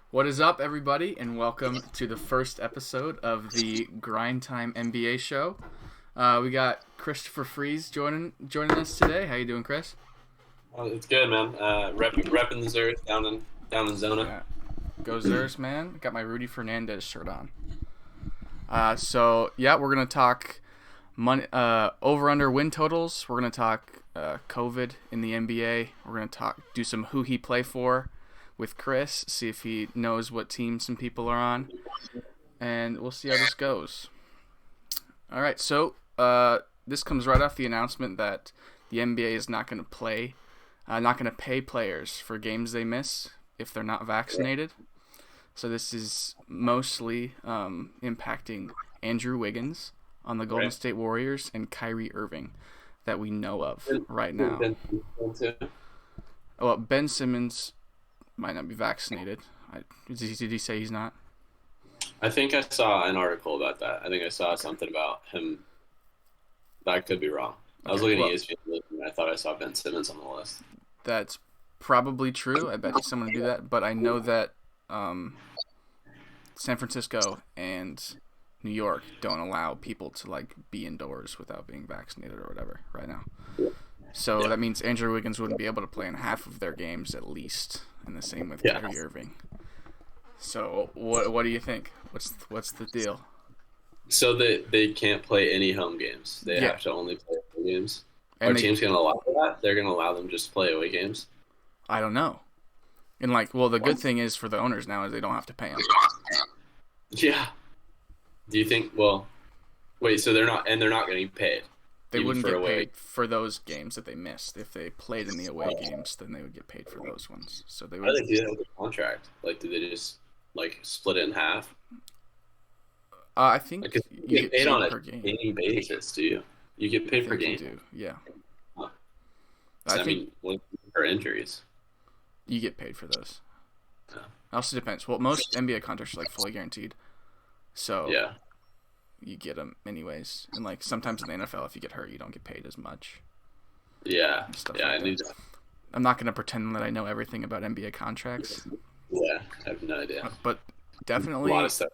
What is up, everybody, and welcome to the first episode of the Grind Time NBA show. We got Christopher Freeze joining us today. How you doing, Chris? It's good, man. Repping the Zerth down in Zona. Yeah, go Zers, man. Got my Rudy Fernandez shirt on. So we're gonna talk money, over under win totals. We're gonna talk COVID in the NBA. We're gonna do some who he play for with Chris. See if he knows what team some people are on, and we'll see how this goes. All right, so this comes right off the announcement that the NBA is not going to pay players for games they miss if they're not vaccinated. So this is mostly impacting Andrew Wiggins on the Golden State Warriors and Kyrie Irving that we know of right now. Well, Ben Simmons might not be vaccinated. Did he say he's not? I think I saw an article about that. I think I saw something about him. That could be wrong. I was looking at ESPN and I thought I saw Ben Simmons on the list. That's probably true. I bet you someone would do that. But I know that San Francisco and New York don't allow people to be indoors without being vaccinated or whatever right now. So that means Andrew Wiggins wouldn't be able to play in half of their games at least, and the same with Kyrie Irving. So what do you think? What's the deal? So they can't play any home games. They have to only play away games. Are teams going to allow that? They're going to allow them just to play away games? I don't know. And the good thing is for the owners now is they don't have to pay them. Yeah. Do you think? Well, wait. So they're not getting paid. They wouldn't get paid for those games that they missed. If they played in the away games, then they would get paid for those ones. So they would. How do they do that with the contract? Do they just split it in half? I think you get paid on a game basis. Do you? You get paid per game. You do, yeah. Huh. I think for injuries, you get paid for those. Yeah. Also depends. Well, most NBA contracts are fully guaranteed, so yeah. You get them anyways. And sometimes in the NFL, if you get hurt, you don't get paid as much. Yeah, I knew that. I'm not gonna pretend that I know everything about NBA contracts. Yeah, I have no idea. But definitely a lot of stuff.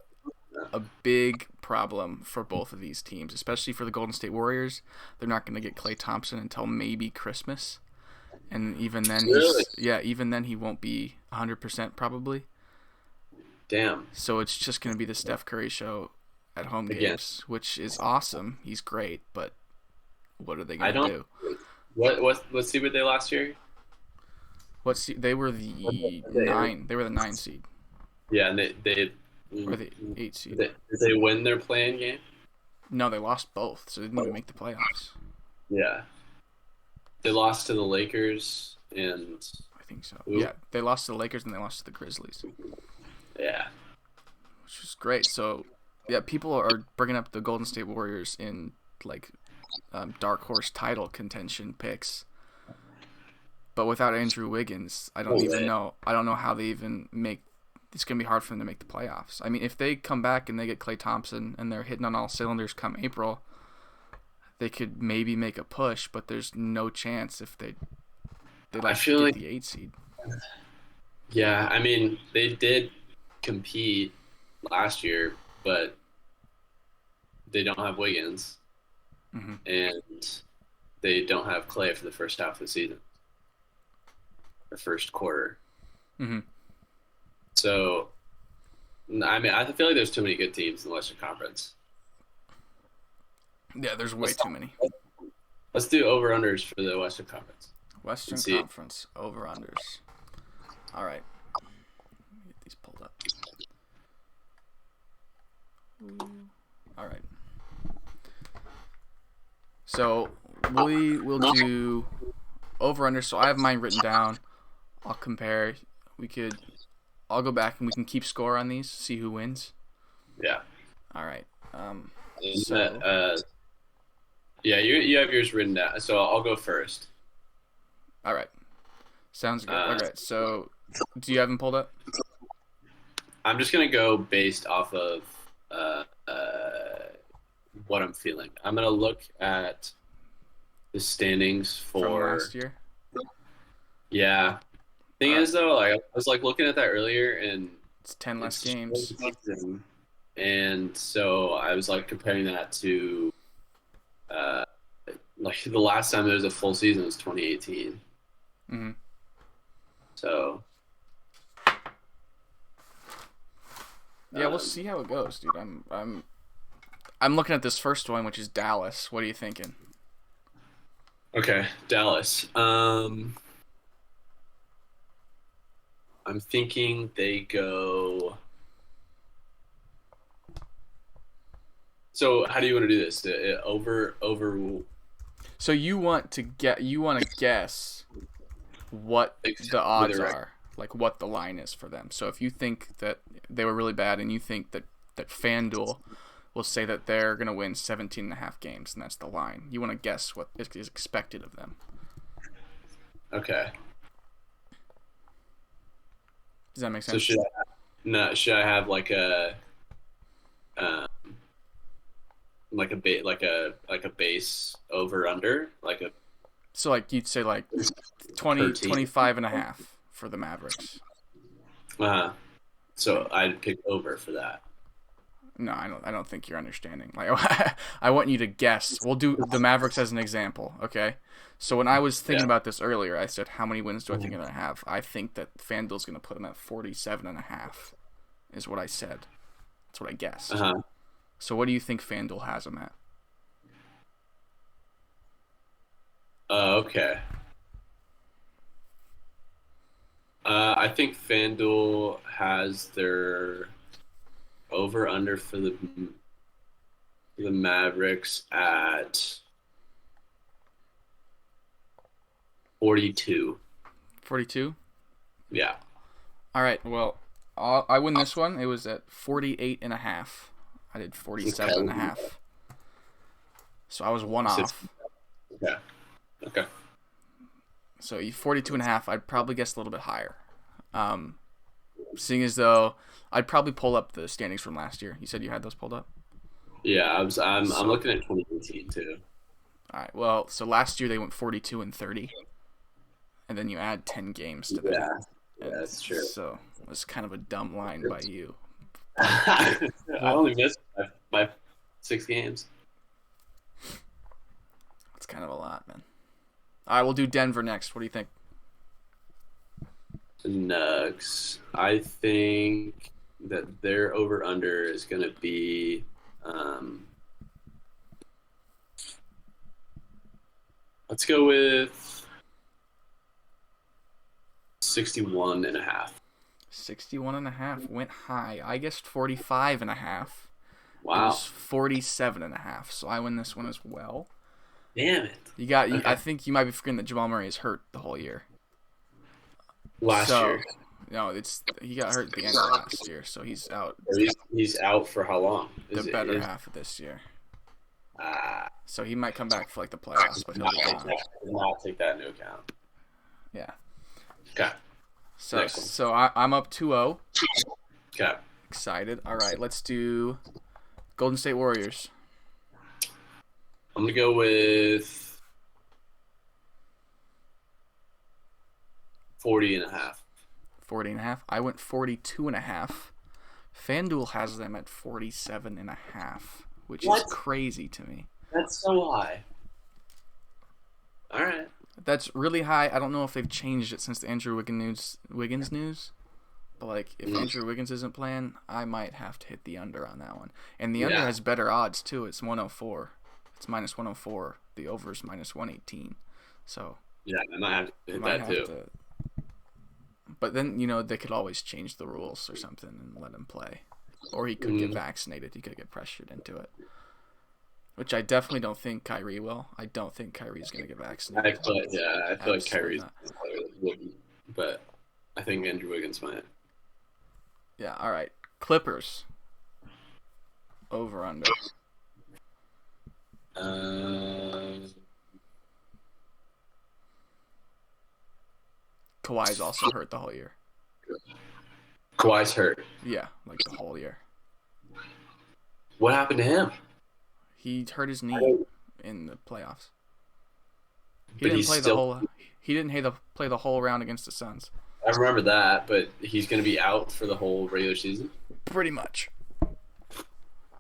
A big problem for both of these teams, especially for the Golden State Warriors. They're not gonna get Klay Thompson until maybe Christmas, and even then, he won't be 100% probably. Damn. So it's just gonna be the Steph Curry show at home games, which is awesome. He's great, but what are they going to do? What seed were they last year? They were the 9. They were the 9 seed. Yeah, and they or the 8 seed. Did they win their play-in game? No, they lost both, so they didn't even make the playoffs. Yeah. They lost to the Lakers and I think so. Ooh. Yeah, they lost to the Lakers and they lost to the Grizzlies. Yeah. Which is great. So yeah, people are bringing up the Golden State Warriors in dark horse title contention picks, but without Andrew Wiggins, I don't even know. I don't know how they even make. It's gonna be hard for them to make the playoffs. I mean, if they come back and they get Klay Thompson and they're hitting on all cylinders come April, they could maybe make a push. But there's no chance if they get the 8 seed. Yeah, I mean they did compete last year. But they don't have Wiggins, and they don't have Klay for the first half of the season, the first quarter. Mm-hmm. So, I mean, I feel like there's too many good teams in the Western Conference. Yeah, there's way too many. Let's do over-unders for the Western Conference. Western Conference over-unders. All right. Let me get these pulled up. All right. So we will do over under. So I have mine written down. I'll compare. I'll go back and we can keep score on these. See who wins. Yeah. All right. Yeah, you have yours written down. So I'll go first. All right. Sounds good. Okay. So do you have them pulled up? I'm just gonna go based off of what I'm feeling. I'm gonna look at the standings from last year. Yeah. Thing is though, I was looking at that earlier, and It's 10 less It's a short games. season. And so I was like comparing that to uh, like the last time there was a full season was 2018. Mm-hmm. So Yeah, we'll see how it goes, dude. I'm looking at this first one, which is Dallas. What are you thinking? okay, Dallas. I'm thinking they go. So how do you want to do this? Over So you want to guess what the with odds a record. are, like what the line is for them. So if you think that they were really bad and you think that FanDuel will say that they're going to win 17 and a half games and that's the line. You want to guess what is expected of them. Okay. Does that make So sense? should I have um, like a base over under like a So like you'd say like per 20, team? 25 and a half for the Mavericks. Uh-huh. So I'd pick over for that. No, I don't think you're understanding. Like I want you to guess. We'll do the Mavericks as an example, okay? So when I was thinking Yeah. about this earlier, I said how many wins do I think they're going to have? I think that FanDuel's going to put them at 47 and a half is what I said. That's what I guessed. Uh-huh. So what do you think FanDuel has them at? Okay. I think FanDuel has their over under for the Mavericks at 42. 42? Yeah. All right. Well, I win this one. It was at 48 and a half. I did 47 and a half. So I was one off. Okay. Okay. So 42 and a half, I'd probably guess a little bit higher. Seeing as though I'd probably pull up the standings from last year. You said you had those pulled up? Yeah, I'm So, looking at 2018 too. all right. Well, so last year they went 42 and 30. And then you add 10 games to that. Yeah, that's true. So it was kind of a dumb line by you. I only missed my 6 games. It's kind of a lot, man. All right, we'll do Denver next. What do you think? The Nuggets. I think that their over under is going to be let's go with 61 and a half. 61 and a half went high. I guessed 45 and a half. Wow. It was 47 and a half, so I win this one as well. Damn it. Okay. I think you might be forgetting that Jamal Murray is hurt the whole year. Last year. No, he got hurt at the end of last year, so he's out. He's out for how long? The better half of this year. So he might come back for like the playoffs, but he'll be gone. Not take that into account. Yeah. Okay. So I'm up 2-0. Okay. Excited. All right, let's do Golden State Warriors. I'm going to go with 40 and a half. 40 and a half. I went 42 and a half. FanDuel has them at 47 and a half, which is crazy to me. That's so high. All right. That's really high. I don't know if they've changed it since the Andrew Wiggins news. But like, if Andrew Wiggins isn't playing, I might have to hit the under on that one. And the under has better odds too. It's 104. It's minus 104. The over is minus 118. So yeah, I might have to hit that too. But then they could always change the rules or something and let him play, or he could get vaccinated. He could get pressured into it. Which I definitely don't think Kyrie will. I don't think Kyrie's going to get vaccinated. I feel like Kyrie's wouldn't, but I think Andrew Wiggins might. Yeah, all right. Clippers. Over under. Kawhi's also hurt the whole year. Kawhi's hurt? Yeah, like the whole year. What happened to him? He hurt his knee in the playoffs. He didn't play the whole round against the Suns. I remember that, but he's going to be out for the whole regular season. Pretty much.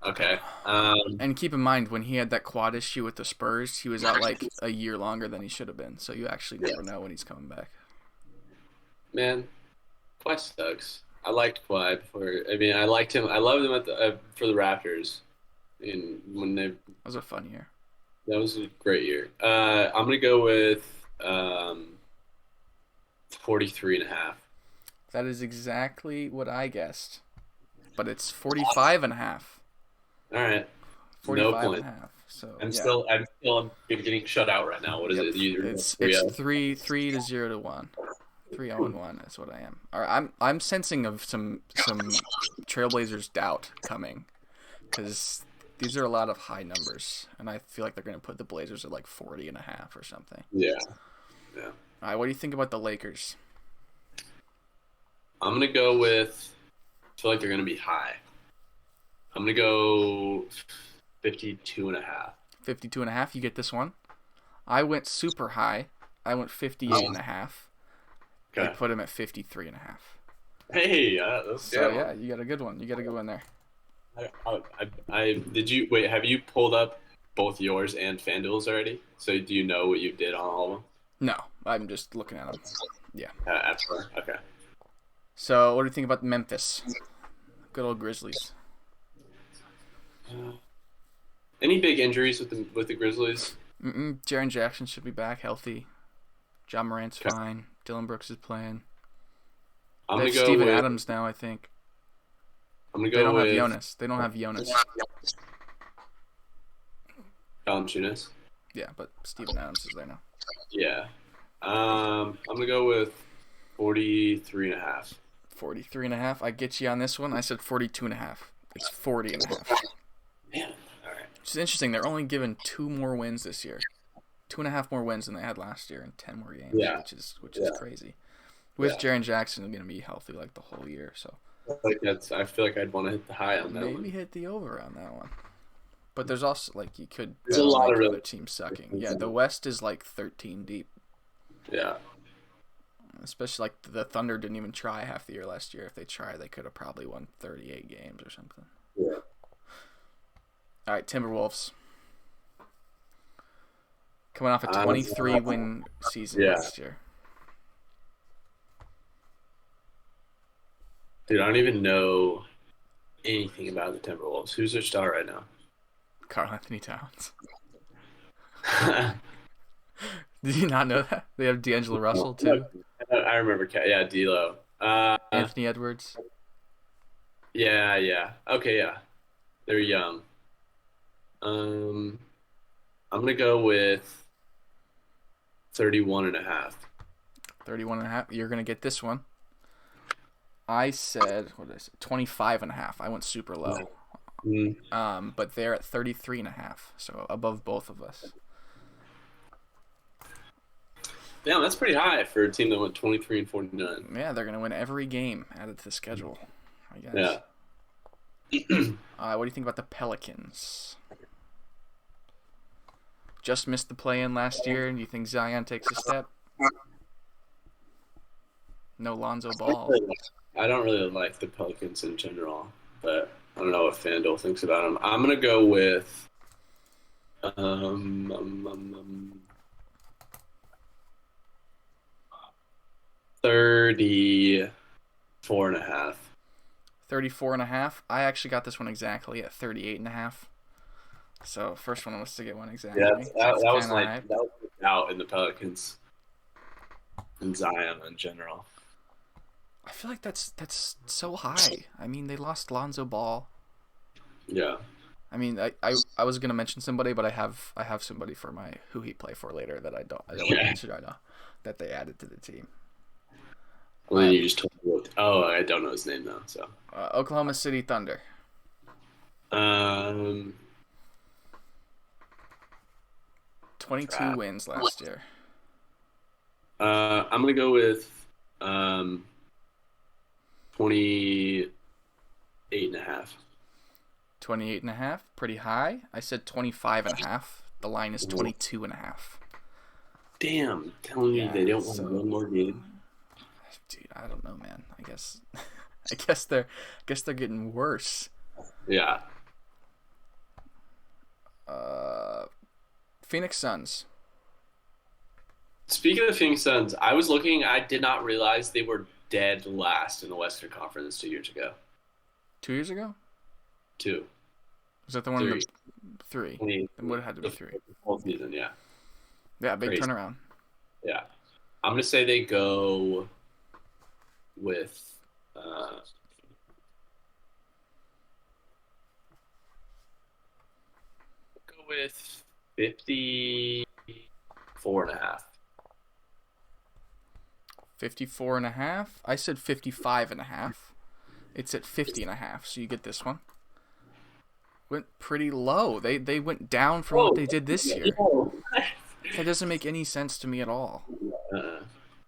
Okay. And keep in mind, when he had that quad issue with the Spurs, he was out like a year longer than he should have been. So you actually never know when he's coming back. Man, Kawhi sucks. I liked Kawhi before. I mean, I liked him. I loved him for the Raptors. And That was a fun year. That was a great year. I'm gonna go with 43.5. That is exactly what I guessed, but it's 45.5. All right. 45.5. So I'm still getting shut out right now. What is it? It's 3 to 0 to 1. 3-0-1 is what I am. All right, I'm sensing of some Trailblazers doubt coming, because these are a lot of high numbers, and I feel like they're going to put the Blazers at like 40.5 or something. Yeah. All right, what do you think about the Lakers? I'm gonna go with. I feel like they're gonna be high. I'm gonna go 52.5. 52.5. You get this one. I went super high. I went 58.5. Okay. I put him at 53.5. Hey, yeah, you got a good one. You got a good one there. Did you wait? Have you pulled up both yours and FanDuel's already? So do you know what you did on all of them? No, I'm just looking at them. Yeah. Okay. So, what do you think about Memphis? Good old Grizzlies. Any big injuries with the Grizzlies? Jaren Jackson should be back healthy. John Morant's fine. Dylan Brooks is playing. I'm they gonna have go Steven with Adams now, I think. I'm gonna They go don't with have Jonas. They don't have Jonas. Valanciunas. Yeah, but Steven Adams is there now. Yeah. I'm gonna go with 43.5. 43.5. I get you on this one. I said 42.5. It's 40.5. Man, all right. Which is interesting. They're only given 2 more wins this year. 2.5 more wins than they had last year in 10 more games. Yeah. Which is crazy. With Jaren Jackson going to be healthy like the whole year, so. I feel like I'd want to hit the high on that one. Maybe hit the over on that one. But there's also you could. There's a lot of other teams sucking. Yeah, the West is 13 deep. Yeah. Especially the Thunder didn't even try half the year last year. If they tried, they could have probably won 38 games or something. Yeah. All right, Timberwolves. Coming off a 23-win season last year. Dude, I don't even know anything about the Timberwolves. Who's their star right now? Karl Anthony Towns. Did you not know that? They have D'Angelo Russell, too. I remember. Yeah, D'Lo. Anthony Edwards. Yeah. Okay, yeah. They're young. I'm going to go with 31.5. 31.5. You're going to get this one. I said, 25.5. I went super low. But they're at 33.5, so above both of us. Damn, that's pretty high for a team that went 23-49. Yeah, they're gonna win every game added to the schedule, I guess. Yeah. What do you think about the Pelicans? Just missed the play-in last year, and you think Zion takes a step? No Lonzo Ball. I don't really like the Pelicans in general, but I don't know what FanDuel thinks about them. I'm gonna go with 34.5. 34.5. I actually got this one exactly at 38.5. So first one was to get one exactly. Yeah, that was out in the Pelicans and Zion in general. I feel like that's so high. I mean, they lost Lonzo Ball. Yeah. I mean, I was gonna mention somebody, but I have somebody for my who he play for later that I don't want to mention right now that they added to the team. Well, then you just told me I don't know his name though. So Oklahoma City Thunder. 22 wins last year. I'm gonna go with 28.5. 28.5, pretty high. I said 25.5. The line is 22.5. Damn, telling me they don't want one more game. dude, I don't know, man. I guess they're getting worse. Yeah. Phoenix Suns. Speaking of Phoenix Suns, I was looking. I did not realize they were dead last in the Western Conference 2 years ago. 2 years ago? Two. Was that the one? Three. In the three. Then would have had to be three. Whole season, yeah. Yeah, big Crazy. turnaround. Yeah. I'm gonna say they go with. Go with 54.5. 54.5. I said 55.5. It's at 50.5. So you get this one. Went pretty low. They went down from what they did this year. That doesn't make any sense to me at all.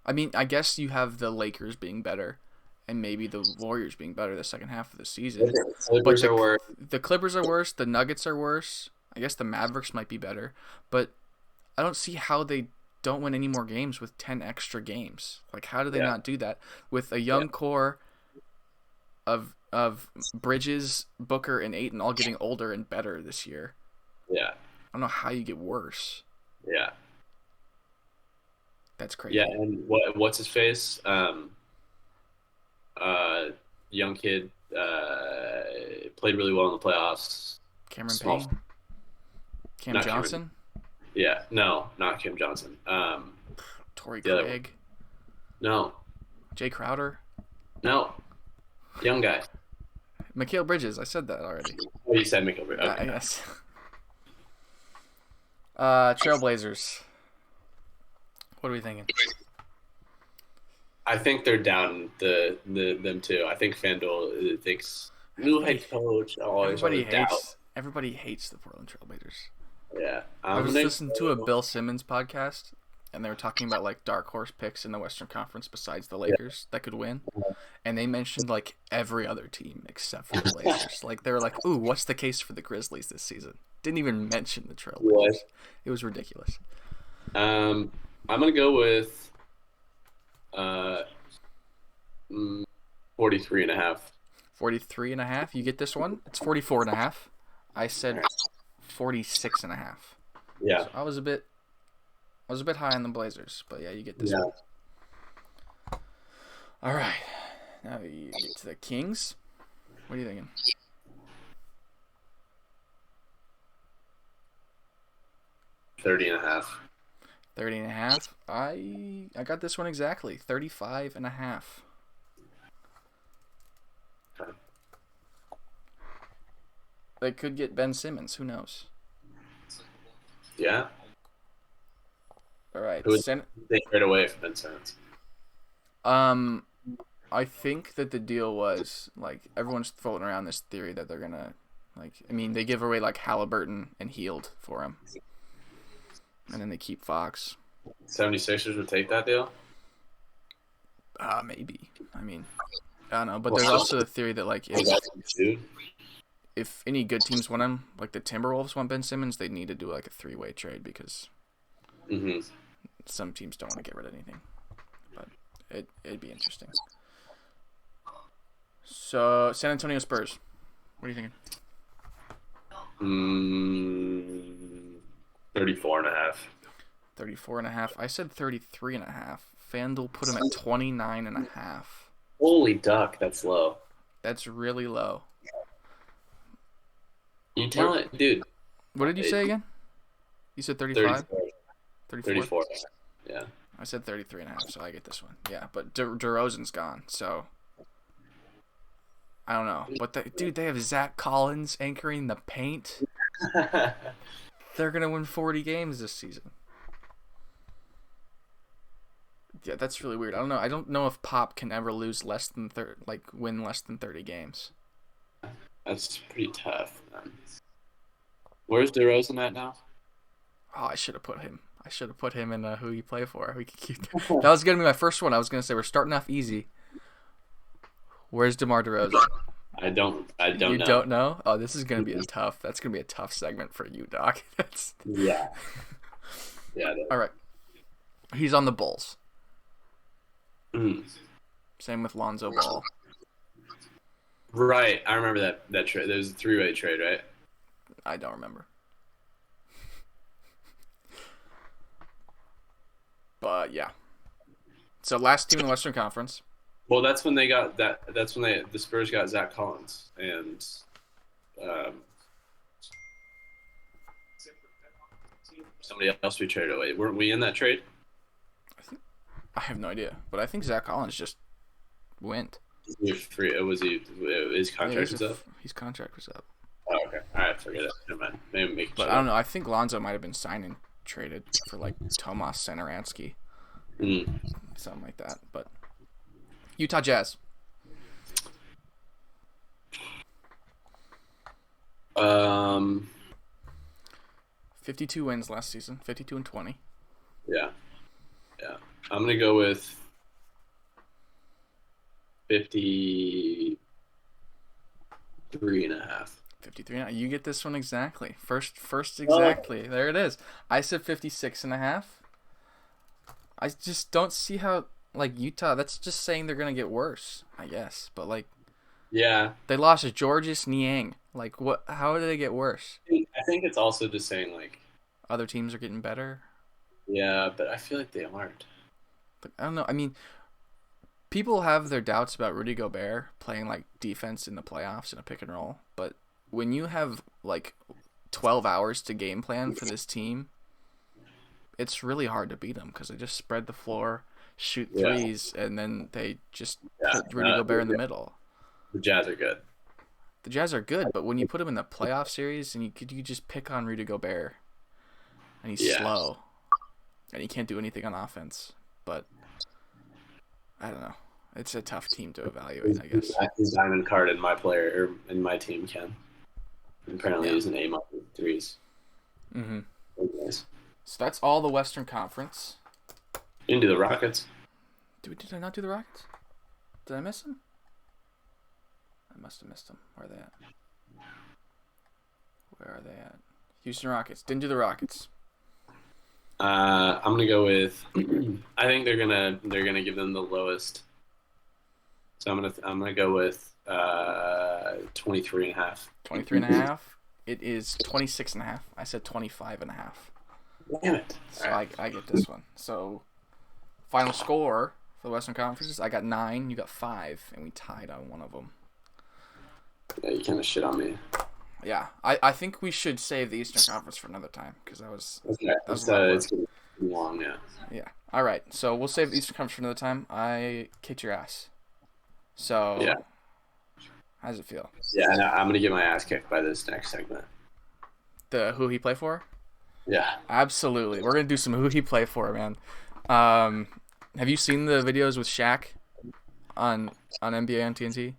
I mean, I guess you have the Lakers being better, and maybe the Warriors being better the second half of the season. Clippers are worse. The Clippers are worse. The Nuggets are worse. I guess the Mavericks might be better, but I don't see how they don't win any more games with 10 extra games. Like, how do they not do that with a young core of Bridges, Booker, and Ayton all getting older and better this year? Yeah. I don't know how you get worse. Yeah. That's crazy. Yeah, and what's his face? Young kid played really well in the playoffs. Cameron Payne? Cam Johnson? Yeah, no, not Cam Johnson. Torrey Craig? No. Jay Crowder? No. Young guy. Mikal Bridges. I said that already. Oh, you said Mikal Bridges. Okay. Yes. Trailblazers. What are we thinking? I think they're down them too. I think FanDuel thinks new head coach. Everybody hates the Portland Trailblazers. Yeah. I was listening to a Bill Simmons podcast, and they were talking about like dark horse picks in the Western Conference besides the Lakers that could win, and they mentioned like every other team except for the Blazers. Like they were like, "Ooh, what's the case for the Grizzlies this season?" Didn't even mention the Trailblazers. What? It was ridiculous. I'm gonna go with 43.5. 43.5. You get this one. It's 44.5. I said 46.5. Yeah. So I was a bit high on the Blazers, but yeah, you get this one. All right. Now you get to the Kings. What are you thinking? $30.5. 30.5. I got this one exactly. 35.5. Okay. They could get Ben Simmons. Who knows? Yeah. All right. Who would they trade away for Ben Simmons? I think that the deal was like everyone's floating around this theory that they're gonna they give away like Halliburton and Hield for him, and then they keep Fox. 76ers would take that deal? Maybe. I mean, I don't know, but there's also the theory that like if any good teams want him, like the Timberwolves want Ben Simmons, they need to do like a 3-way trade because some teams don't want to get rid of anything. But it'd be interesting. So San Antonio Spurs, what are you thinking? 34.5. 34.5. I said 33.5. FanDuel put him at 29.5. Holy duck, that's low. That's really low. You tell it, dude. What did you say again? You said 35? 34. Yeah. I said 33.5, so I get this one. Yeah, but DeRozan's gone, so I don't know. But they have Zach Collins anchoring the paint. They're gonna win 40 games this season. Yeah, that's really weird. I don't know. I don't know if Pop can ever lose win less than 30 games. That's pretty tough, man. Where's DeRozan at now? Oh, I should have put him. I should have put him in who you play for. We could keep that was gonna be my first one. I was gonna say we're starting off easy. Where's DeMar DeRozan? I don't know. You don't know? Oh, this is gonna be that's gonna be a tough segment for you, Doc. Yeah. Yeah. All right. He's on the Bulls. Same with Lonzo Ball. Right, I remember that trade. There was a three-way trade, right? I don't remember. But yeah. So last team in the Western Conference. Well, that's when they got that. That's when the Spurs got Zach Collins and um, somebody else we traded away. Weren't we in that trade? I have no idea, but I think Zach Collins just went. He was free. His contract was up? His contract was up. Oh, okay. All right, forget it. Never mind. Maybe make. But I don't know. I think Lonzo might have been signed and traded for like Tomas Satoransky, something like that. But Utah Jazz. 52 wins last season. 52-20. Yeah. I'm gonna go with 53.5. 53. You get this one exactly. First exactly. Oh. There it is. I said 56.5. I just don't see how, like, Utah, that's just saying they're going to get worse, I guess. But, like, yeah, they lost to Georges Niang. Like, what? How did they get worse? I think it's also just saying, like, other teams are getting better. Yeah, but I feel like they aren't. But I don't know. I mean, people have their doubts about Rudy Gobert playing, like, defense in the playoffs in a pick and roll. But when you have, like, 12 hours to game plan for this team, it's really hard to beat them because they just spread the floor, shoot threes, and then they just put Rudy Gobert in the middle. The Jazz are good. The Jazz are good, but when you put them in the playoff series and you just pick on Rudy Gobert, and he's slow, and he can't do anything on offense. But I don't know. It's a tough team to evaluate, I guess. His diamond card in my player or in my team can. Apparently, he's an A- threes. Mm-hmm. Nice. So that's all the Western Conference. Into the Rockets. Did I not do the Rockets? Did I miss them? I must have missed them. Where are they at? Where are they at? Houston Rockets. Didn't do the Rockets. I'm gonna go with. I think they're gonna give them the lowest. So I'm gonna go with 23.5. 23.5. It is 26.5. I said 25.5. Damn it! So I get this one. So final score for the Western Conference, I got 9. You got 5, and we tied on one of them. Yeah, you kind of shit on me. Yeah, I think we should save the Eastern Conference for another time because that was it's getting long. Yeah. All right, so we'll save the Eastern Conference for another time. I kicked your ass. So yeah. How does it feel? Yeah, I'm gonna get my ass kicked by this next segment. The who he play for? Yeah. Absolutely. We're gonna do some who he play for, man. Have you seen the videos with Shaq on NBA on TNT?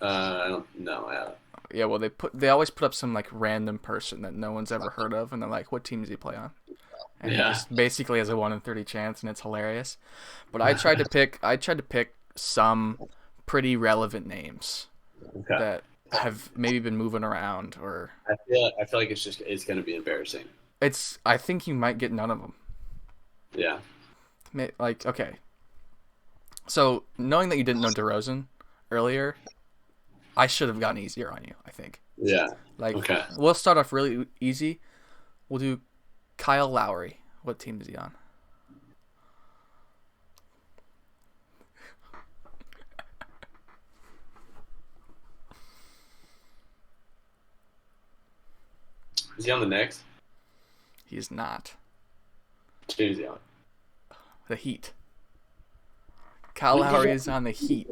I don't know. I haven't. Yeah, well they always put up some like random person that no one's ever heard of, and they're like, "What team does he play on?" And he just basically has a 1 in 30 chance, and it's hilarious. But I tried to pick some pretty relevant names that have maybe been moving around, or I feel like it's gonna be embarrassing. I think you might get none of them. Yeah. Like, okay. So knowing that you didn't know DeRozan earlier, I should have gotten easier on you, I think. Yeah. Like, we'll start off really easy. We'll do Kyle Lowry. What team is he on? Is he on the Knicks? He is not. Which team is he on? The Heat. Kyle Lowry is on the Heat.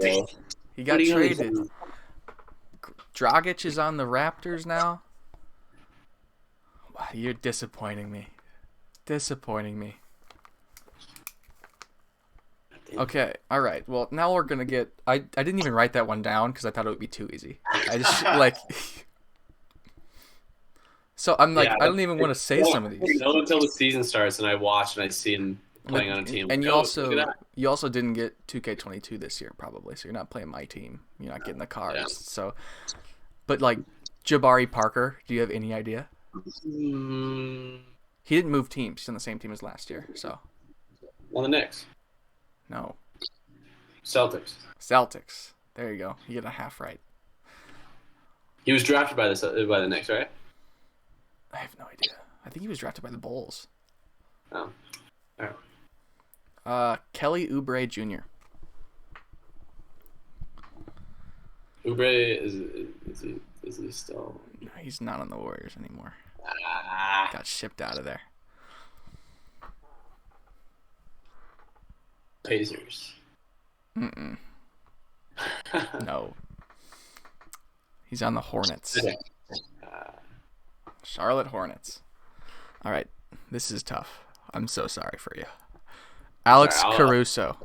He got traded. Dragic is on the Raptors now. Wow, you're disappointing me. Okay, all right. Well, now we're going to get... I didn't even write that one down because I thought it would be too easy. I just, like... So I'm like, I don't even want to say some of these. Not until the season starts and I watch and I see him playing on a team. And you also didn't get 2K22 this year probably, so you're not playing my team. You're not getting the cards. Yeah. So, but like Jabari Parker, do you have any idea? He didn't move teams. He's on the same team as last year. So on the Knicks. No. Celtics. Celtics. There you go. You get a half right. He was drafted by the Knicks, right? I have no idea. I think he was drafted by the Bulls. Oh. All right. Kelly Oubre Jr. Oubre is he still? No, he's not on the Warriors anymore. Got shipped out of there. Pacers. Mm-mm. No. He's on the Hornets. Charlotte Hornets. All right. This is tough. I'm so sorry for you. Alex Caruso.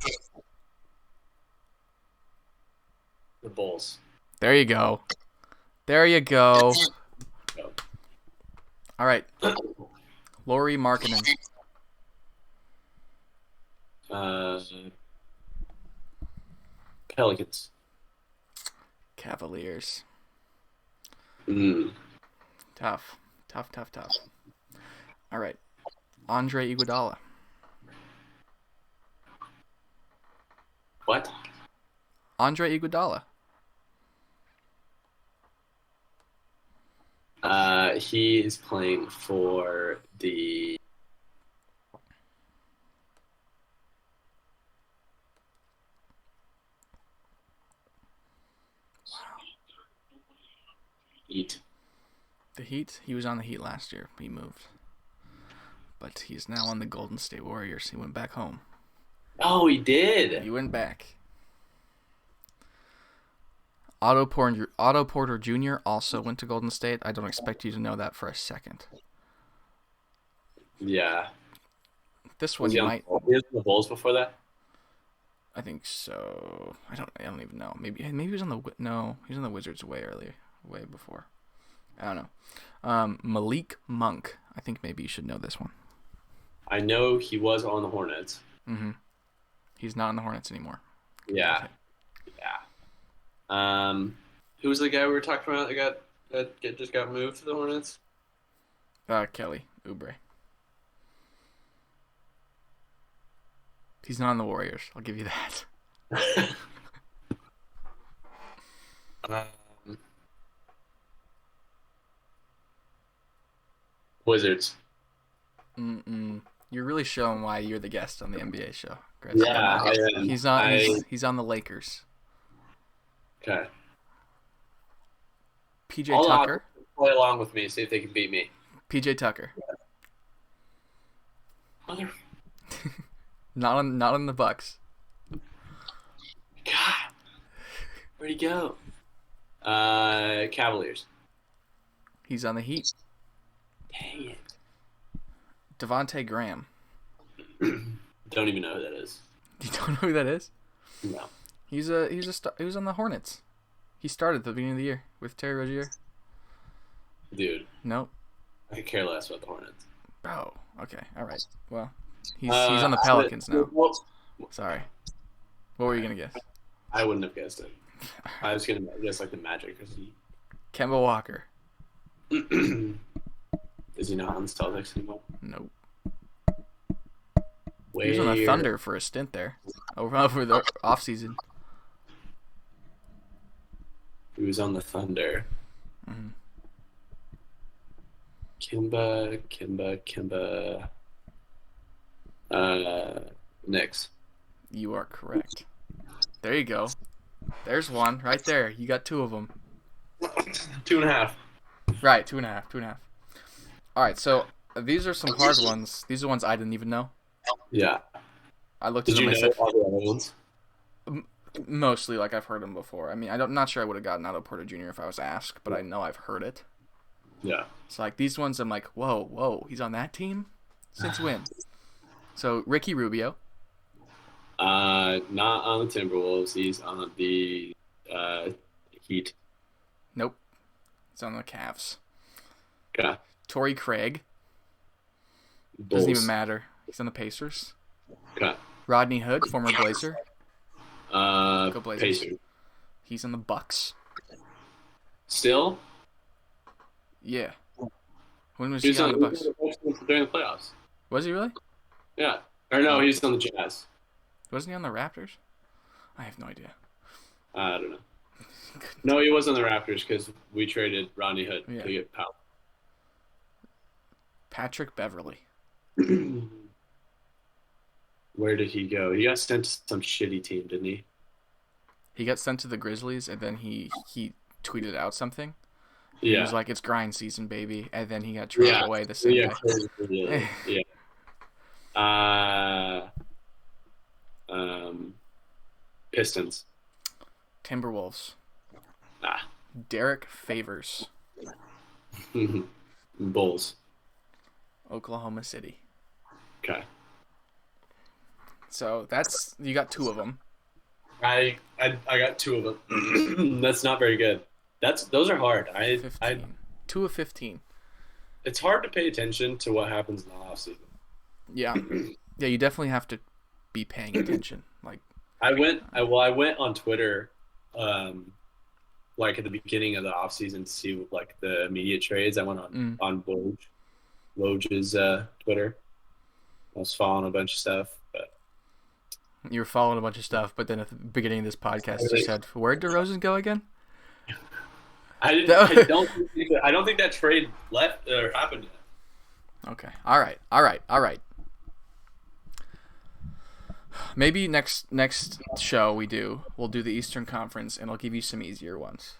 The Bulls. There you go. There you go. All right. Lauri Markkanen. Pelicans. Cavaliers. Tough. All right. Andre Iguodala. What? Andre Iguodala. He is playing for the Heat. The Heat? He was on the Heat last year. He moved. But he's now on the Golden State Warriors. He went back home. Oh, he did. He went back. Otto Porter Jr. also went to Golden State. I don't expect you to know that for a second. Yeah. This one you might. He was in the Bulls before that? I think so. I don't even know. Maybe he was on the he was on the Wizards way earlier, way before. I don't know. Malik Monk. I think maybe you should know this one. I know he was on the Hornets. Mm-hmm. He's not on the Hornets anymore. Yeah. Who was the guy we were talking about that just got moved to the Hornets? Kelly Oubre. He's not on the Warriors. I'll give you that. Wizards. You're really showing why you're the guest on the NBA show, Chris. Yeah, I am. He's on the Lakers. Okay. PJ Tucker. Play along with me, see if they can beat me. PJ Tucker. Mother. Not on the Bucks. God. Where'd he go? Cavaliers. He's on the Heat. Dang it. Devontae Graham. Don't even know who that is. You don't know who that is? No. He was on the Hornets. He started at the beginning of the year with Terry Rozier. Dude. Nope. I could care less about the Hornets. Oh, okay. All right. Well, he's on the Pelicans now. Sorry. What were you going to guess? I wouldn't have guessed it. I was going to guess like the Magic. Kemba Walker. Is he not on the Celtics anymore? Nope. He was on the Thunder for a stint there over the offseason. He was on the Thunder. Mm-hmm. Kimba. Knicks. You are correct. There you go. There's one right there. You got two of them. 2.5. Right, 2.5. All right, so these are some hard ones. These are ones I didn't even know. Yeah. I looked at them. Did you know all the other ones? Mostly, like I've heard them before. I mean, I'm not sure I would have gotten Otto Porter Jr. if I was asked, but I know I've heard it. Yeah. So like these ones, I'm like, whoa, he's on that team? Since when? So Ricky Rubio. Not on the Timberwolves. He's on the Heat. Nope. He's on the Cavs. Okay. Torrey Craig. Bulls. Doesn't even matter. He's on the Pacers. Okay. Rodney Hood, former Blazer. Go Blazers. Pacers. He's on the Bucks. Still? Yeah. When was he on the Bucks? During the playoffs. Was he really? Yeah. Or no, he was on the Jazz. Wasn't he on the Raptors? I have no idea. I don't know. No, he was on the Raptors because we traded Rodney Hood Yeah. to get Powell. Patrick Beverly. Where did he go? He got sent to some shitty team, didn't he? He got sent to the Grizzlies, and then he tweeted out something. Yeah. He was like, "It's grind season, baby," and then he got traded away the same day. Yeah. Pistons. Timberwolves. Ah. Derek Favors. Bulls. Oklahoma City. Okay. So you got 2 of them. I got 2 of them. That's not very good. Those are hard. 2 of 15. It's hard to pay attention to what happens in the offseason. Yeah. Yeah, you definitely have to be paying attention. Like I went on Twitter like at the beginning of the offseason to see like the immediate trades. I went on Woj's Twitter. I was following a bunch of stuff, but you were following a bunch of stuff, but then at the beginning of this podcast you said, "Where'd DeRozan go again?" I don't think that trade left or happened yet. Okay. All right. Maybe next show we'll do the Eastern Conference, and I'll give you some easier ones.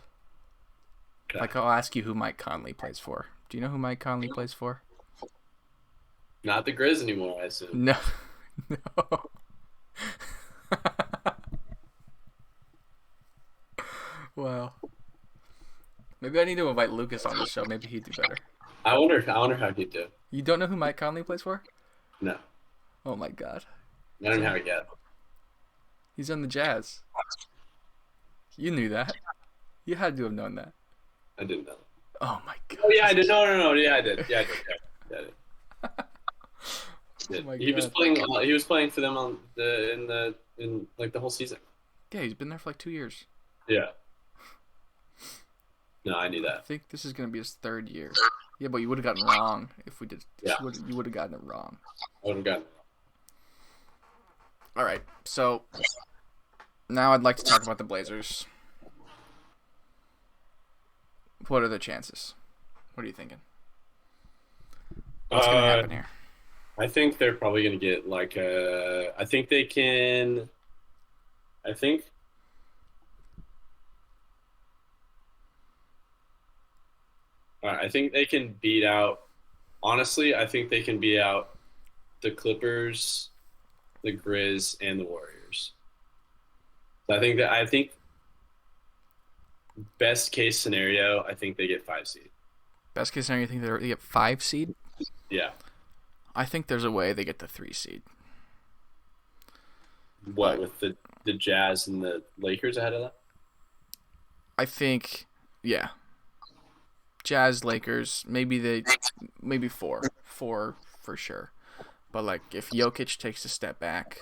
Okay. Like I'll ask you who Mike Conley plays for. Do you know who Mike Conley plays for? Not the Grizz anymore, I assume. No. Wow. Maybe I need to invite Lucas on the show. Maybe he'd do better. I wonder how he'd do. You don't know who Mike Conley plays for? No. Oh my god. I don't know how he got. He's on the Jazz. You knew that. You had to have known that. I didn't know. Oh my god. Oh yeah, I did. No. Yeah, I did. Yeah, I did. Oh my he god. He was playing for them in like the whole season. Yeah, he's been there for like 2 years. Yeah. No, I knew that. I think this is gonna be his 3rd year. Yeah, but you would have gotten wrong if we did. Yeah. You would have gotten it wrong. I would have gotten it wrong. All right, so now I'd like to talk about the Blazers. What are the chances? What are you thinking? What's going to happen here? I think they're probably going to get like I think they can. I think. I think they can beat out. Honestly, I think they can beat out the Clippers, the Grizz, and the Warriors. So I think best case scenario, I think they get 5 seed. Best case scenario, you think they get 5 seed? Yeah. I think there's a way they get the 3 seed. What, with the Jazz and the Lakers ahead of that? I think, yeah. Jazz, Lakers, maybe 4 for sure. But like if Jokic takes a step back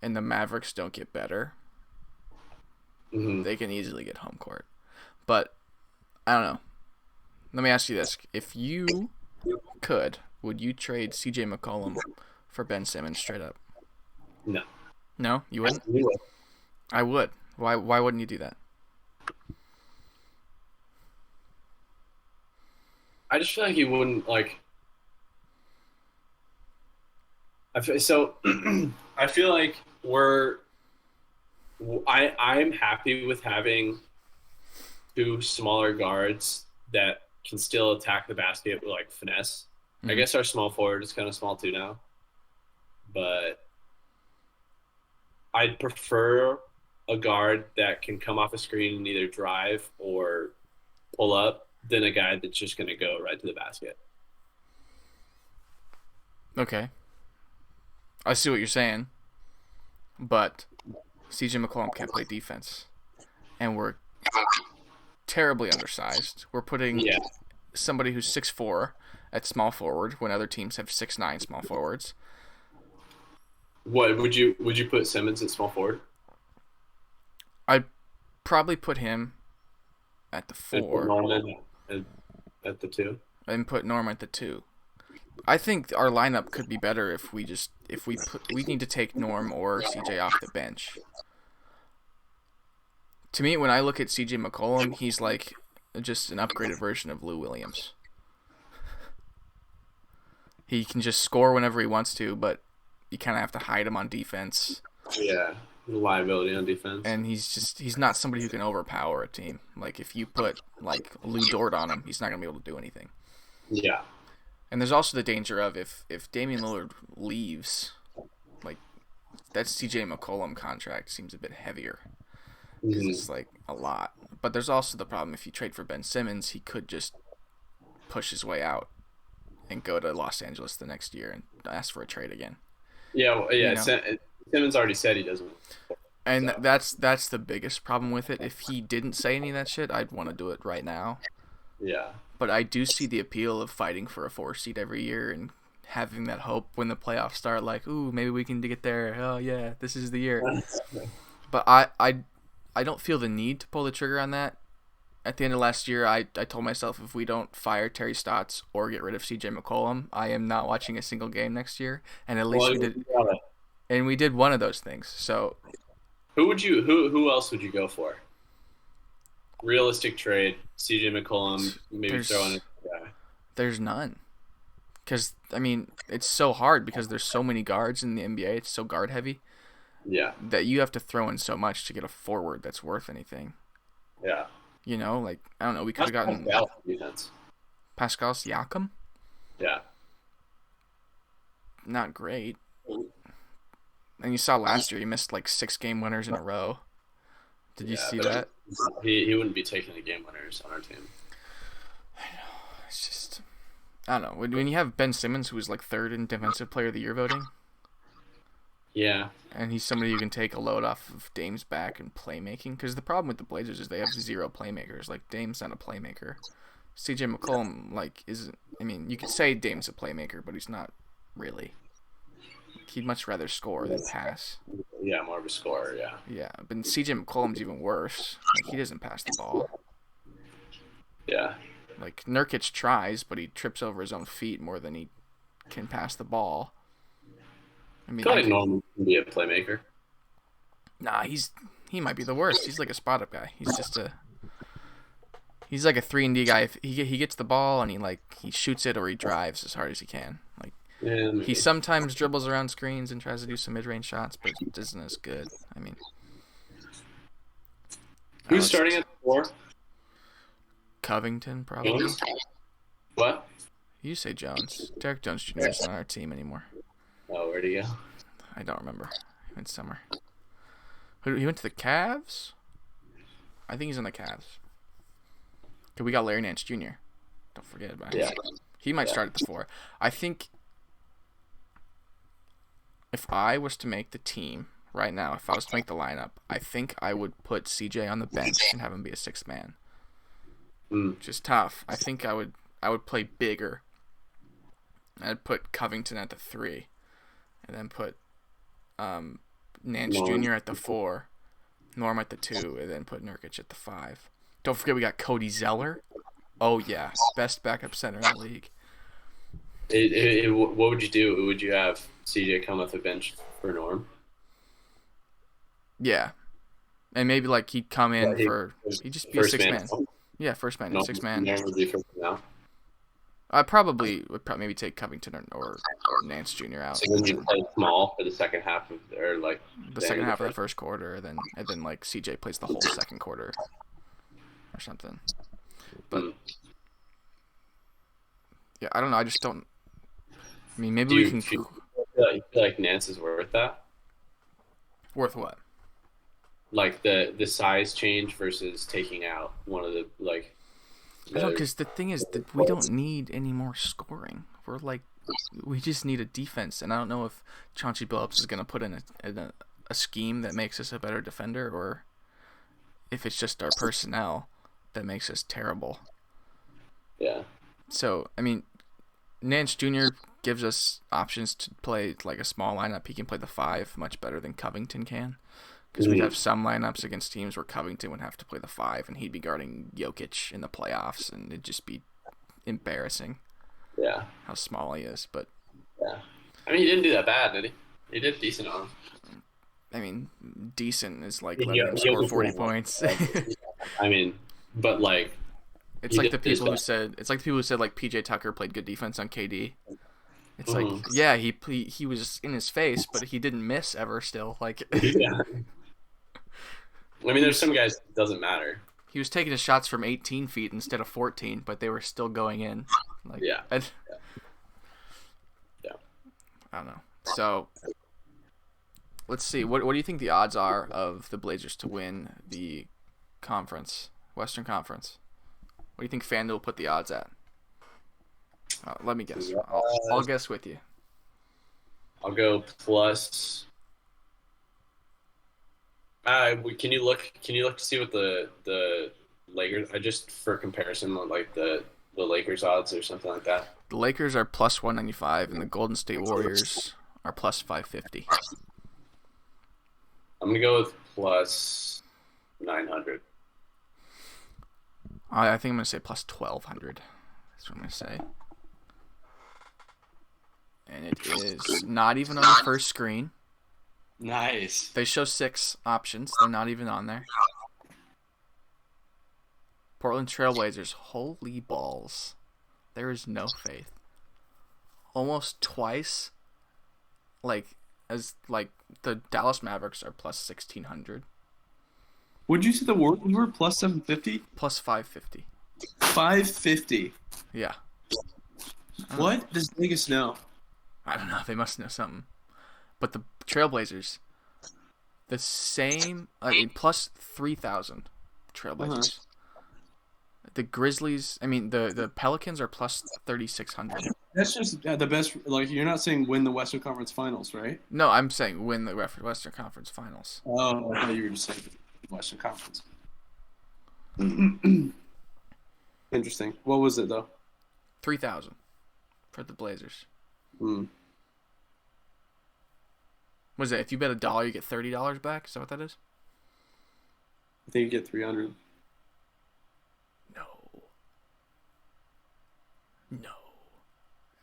and the Mavericks don't get better, they can easily get home court. But I don't know. Let me ask you this: if you could, would you trade CJ McCollum for Ben Simmons straight up? No. No, you wouldn't. I would. Why wouldn't you do that? I just feel like he wouldn't like. I feel like I'm happy with having 2 smaller guards that can still attack the basket with like finesse. Mm-hmm. I guess our small forward is kind of small too now, but I'd prefer a guard that can come off a screen and either drive or pull up than a guy that's just going to go right to the basket. Okay. I see what you're saying, but CJ McCollum can't play defense, and we're terribly undersized. We're putting somebody who's 6'4" at small forward when other teams have 6'9" small forwards. What would you put Simmons at small forward? I'd probably put him at the 4. And put Norman at the 2. And put Norman at the 2. I think our lineup could be better if we need to take Norm or CJ off the bench. To me, when I look at CJ McCollum, he's like just an upgraded version of Lou Williams. He can just score whenever he wants to, but you kind of have to hide him on defense. Yeah, liability on defense. And he's not somebody who can overpower a team. Like if you put like Lou Dort on him, he's not gonna be able to do anything. Yeah. And there's also the danger of if Damian Lillard leaves, like that CJ McCollum contract seems a bit heavier because it's like a lot. But there's also the problem if you trade for Ben Simmons, he could just push his way out and go to Los Angeles the next year and ask for a trade again. Yeah, well, yeah. You know? Simmons already said he doesn't. And so. That's the biggest problem with it. If he didn't say any of that shit, I'd want to do it right now. Yeah. But I do see the appeal of fighting for a 4 seed every year and having that hope when the playoffs start, like, ooh, maybe we can get there. Oh yeah, this is the year. But I don't feel the need to pull the trigger on that. At the end of last year, I told myself if we don't fire Terry Stotts or get rid of CJ McCollum, I am not watching a single game next year. And at least we did. And we did one of those things. So who else would you go for? Realistic trade, CJ McCollum, maybe throw in a guy. There's none. Because, I mean, it's so hard because there's so many guards in the NBA. It's so guard heavy. Yeah. That you have to throw in so much to get a forward that's worth anything. Yeah. You know, like, I don't know, we could have gotten Pascal Siakam. Yeah. Not great. And you saw last year he missed like 6 game winners in a row. Did you see that? He wouldn't be taking the game winners on our team. I know. It's just, I don't know. When you have Ben Simmons, who's like 3rd in Defensive Player of the Year voting. Yeah. And he's somebody who can take a load off of Dame's back and playmaking. Because the problem with the Blazers is they have 0 playmakers. Like, Dame's not a playmaker. CJ McCollum, like, isn't. I mean, you could say Dame's a playmaker, but he's not really. He'd much rather score than pass. Yeah, more of a scorer, yeah. Yeah, but CJ McCollum's even worse. Like, he doesn't pass the ball. Yeah. Like, Nurkic tries, but he trips over his own feet more than he can pass the ball. I mean, I feel like Norman can be a playmaker. Nah, he might be the worst. He's like a spot-up guy. He's like a 3-and-D guy. If he gets the ball and he shoots it or he drives as hard as he can. Like, he sometimes dribbles around screens and tries to do some mid-range shots, but it isn't as good. I mean, who's starting at the 4? Covington, probably. Jones? What? You say Jones. Derek Jones Jr. isn't on our team anymore. Oh, where'd he go? I don't remember. He went summer. He went to the Cavs? I think he's on the Cavs. Because we got Larry Nance Jr. Don't forget about him. Yeah. He might start at the 4. I think if I was to make the team right now, if I was to make the lineup, I think I would put CJ on the bench and have him be a 6th man. Which is tough. I think I would play bigger. I'd put Covington at the 3. And then put Nance Jr. at the 4, Norm at the 2, and then put Nurkic at the 5. Don't forget we got Cody Zeller. Oh, yeah. Best backup center in the league. What would you do? Would you have CJ come off the bench for Norm? Yeah. And maybe he'd come in he'd just be a 6-man. Yeah, first man, 6-man. Norm would be first now. I probably would maybe take Covington or Nance Jr. out. So then you play small for the second half of the second half of the first quarter, and then CJ plays the whole second quarter or something. But yeah, I don't know. I just don't. I mean, maybe we can. You feel like Nance is worth that? Worth what? Like the size change versus taking out one of the No, because the thing is that we don't need any more scoring. We just need a defense, and I don't know if Chauncey Billups is going to put in a scheme that makes us a better defender, or if it's just our personnel that makes us terrible. Yeah. So, I mean, Nance Jr. gives us options to play like a small lineup. He can play the 5 much better than Covington can. Because we'd have some lineups against teams where Covington would have to play the 5, and he'd be guarding Jokic in the playoffs, and it'd just be embarrassing. Yeah. How small he is, but. Yeah. I mean, he didn't do that bad, did he? He did decent on him. I mean, decent is like Yeah, letting him score 40 points. I mean, but like It's he like did the his people who best. said like PJ Tucker played good defense on KD. It's like, Mhm. yeah, he was in his face, but he didn't miss ever. Still, like Yeah. I mean, he there's was some guys it doesn't matter. he was taking his shots from 18 feet instead of 14, but they were still going in. Like Yeah. I Yeah. don't know. So let's see. What do you think the odds are of the Blazers to win the conference, Western Conference? What do you think FanDuel put the odds at? Let me guess. I'll guess with you. I'll go plus. Can you look? Can you look to see what the Lakers? I just for comparison, like the Lakers odds or something like that. The Lakers are plus 195, and the Golden State Warriors are plus 550. I'm gonna go with plus 900. I think I'm gonna say plus 1200. That's what I'm gonna say. And it is not even on the first screen. Nice. They show 6 options. They're not even on there. Portland Trailblazers. Holy balls. There is no faith. Almost twice. As the Dallas Mavericks are plus 1600. Would you say the Warriors were plus 750? Plus 550. 550. Yeah. What does Vegas know? I don't know. They must know something. But the Trailblazers, the same, plus 3,000 Trailblazers. The Grizzlies, the Pelicans are plus 3,600. That's just the best. Like, you're not saying win the Western Conference Finals, right? No, I'm saying win the Western Conference Finals. Oh, I thought you were just saying Western Conference. Interesting. What was it, though? 3,000 for the Blazers. Hmm. What is it? If you bet $1, you get $30 back? Is that what that is? I think you get 300.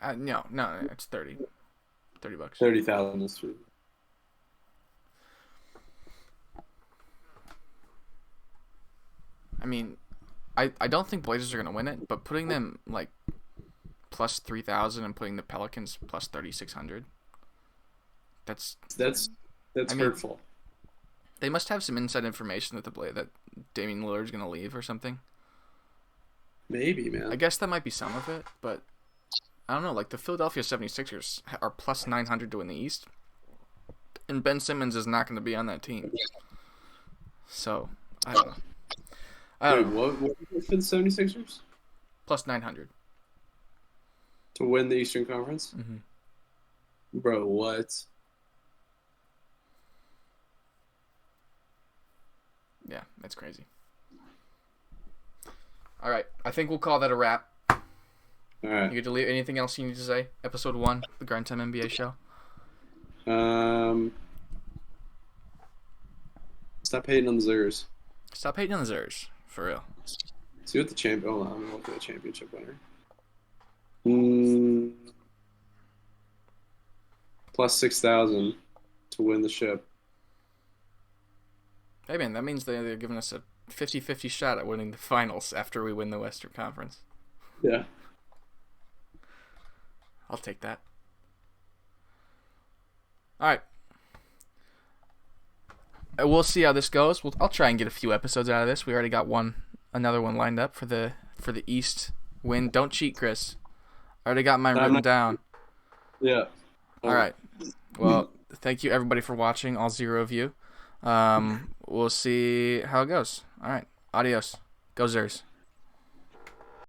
No, it's 30. $30. 30,000 is true. I mean, I don't think Blazers are going to win it, but putting them like plus 3,000 and putting the Pelicans plus 3,600, that's hurtful. They must have some inside information that Damian Lillard's going to leave or something. Maybe, man. I guess that might be some of it, but I don't know. Like the Philadelphia 76ers are plus 900 to win the East, and Ben Simmons is not going to be on that team. So, I don't know. Dude, what was it for the 76ers? Plus 900. To win the Eastern Conference? Mm-hmm. Bro, what? Yeah, that's crazy. All right, I think we'll call that a wrap. All right. You get to leave anything else you need to say? Episode 1, the Grind Time NBA show. Stop hating on the Zers. Stop hating on the Zers, for real. See what the champ. Hold on, I'm gonna look at the championship winner. Plus 6,000 to win the ship. Hey man, that means they're giving us a 50-50 shot at winning the finals after we win the Western Conference. Yeah. I'll take that. All right. We'll see how this goes. I'll try and get a few episodes out of this. We already got another one lined up for the East win. Don't cheat, Chris. I already got mine written down. Yeah. All right. Well, thank you everybody for watching, all 0 of you. We'll see how it goes. All right. Adios. Go Zers.